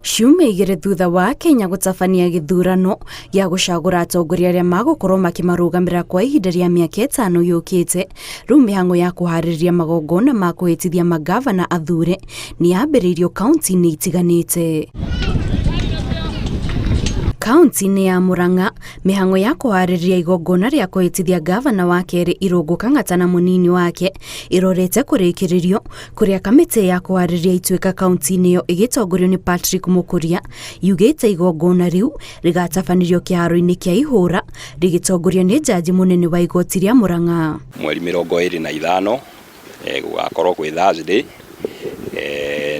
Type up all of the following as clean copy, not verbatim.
Ciumia igĩrĩ thutha wa Kenya gũtabania gĩthurano gĩa gũcagũra atongoria arĩa magũkorwo makimarũgamĩrĩra kwa ihinda rĩa mĩaka 5 yũkĩte, rĩu mĩhang'o ya kũharĩrĩria magongona ma kũhĩtithia magavana athure nĩ yambĩrĩirio kaunti-inĩ itiganĩte. Kaunti-inĩ ya Murang'a, mĩhang'o ya kũharĩrĩria igongona rĩa kũhĩtithia gavana wa kerĩ Irũngũ Kang'ata na mũnini wake ĩrorete kũrĩkĩrĩrio, kũrĩa kamĩtĩ ya kũharĩrĩria ituĩka kaunti-inĩ ĩyo ĩgĩtongorio nĩ Patrick Mũkũria yugĩte igongona rĩu rĩgatabanĩrio kĩharo-inĩ kĩa Ihũra rĩgĩtongorio nĩ jaji mũnene wa igoti rĩa Murang'a. Mweri 25 gũgakorwo kwĩ Thursday,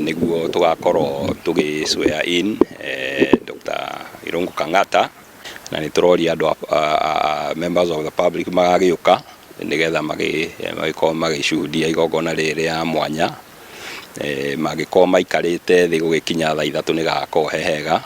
nĩguo tũgakorwo tũgĩ-swear in Dr. Irũngũ Kang'ata, na nĩ tũroria andũ members of the public magagĩũka nĩgetha magĩkorwo magĩcudia igongona rĩrĩ ya mwanya. Magĩkorwo maikarĩte thĩ gũgĩkinya thaa 3 nĩgakorwo hehega,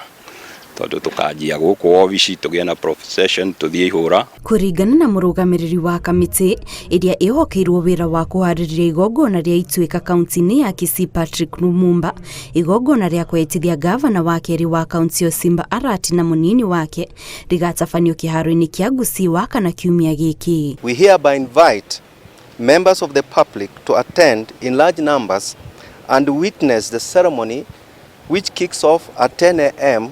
tondũ tukanjia gũkũ obici tũgĩe na procession tũthiĩ Ihũra. Kũringana na mũrũgamĩrĩri wa kamĩtĩ ĩrĩa ĩhokeirwo wĩra wa kũharĩrĩria igongona rĩa ituĩka kaunti-inĩ ya Kisii Patrick Lumumba, igongona rĩa kũhĩtithia gavana wa kerĩ wa kaunti ya Simba Arati na mũnini wake rĩgatabanio kĩharo-inĩ kĩa Gusii wakana kiumia gĩkĩ. We hereby invite members of the public to attend in large numbers and witness the ceremony which kicks off at 10 a.m.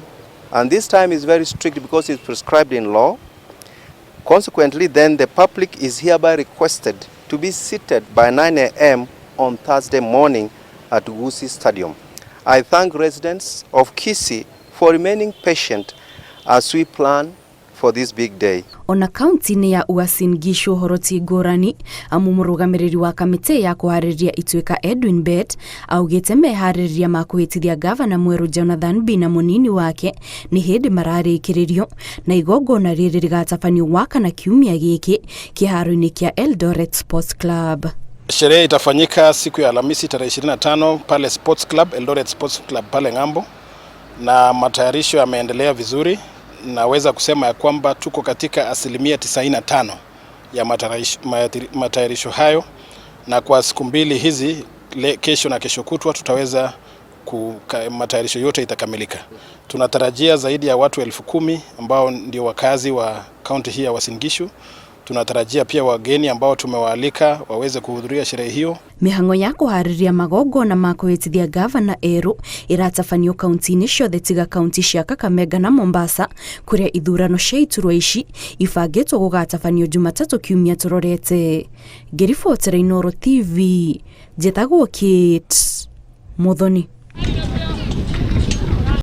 and this time is very strict because it's prescribed in law. Consequently, then the public is hereby requested to be seated by 9 a.m. on Thursday morning at Gusii Stadium. I thank residents of Kisii for remaining patient as we plan for this big day. Ona kaunti-inĩ ya Uasin Gishu horoti ngũrani, amu mũrũgamĩrĩri wa kamĩtĩ ya kũharĩrĩria ituĩka Edwin Bet augĩte meharĩrĩria ma kũhĩtithia gavana mwerũ Jonathan B na mũnini wake nĩ hĩndĩ mararĩkĩrĩrio, na igongona rĩrĩ rĩgatabanio wakana kiumia gĩkĩ kĩharo-inĩ kĩa Eldoret Sports Club. Sherehe itafanyika siku ya Alhamisi tarehe 25 pale Sports Club, Eldoret Sports Club pale Ng'ambo, na matayarisho yameendelea vizuri. Naweza kusema ya kwamba tuko katika 95% ya matayarisho hayo, na kwa siku mbili hizi, kesho na kesho kutwa, tutaweza matayarisho yote itakamilika. Tunatarajia zaidi ya watu 10,000 ambao ndio wakazi wa kaunti hii ya Uasin Gishu. Tunatarajia pia wageni ambao tumewaalika waweze kuhudhuria sherehe hiyo. Mĩhang'o ya kũharĩrĩria magongona ma kũhĩtithia gavana erũ ĩratabanio kaunti-inĩ ciothe tiga kaunti cia Kakamega na Mombasa, kũrĩa ithurano cia iturwa ici ibangĩtwo gũgatabanio Jumatatũ kiumia tũrorete. Ngĩribotera Inooro TV, njĩtagwo Kate Mũthoni.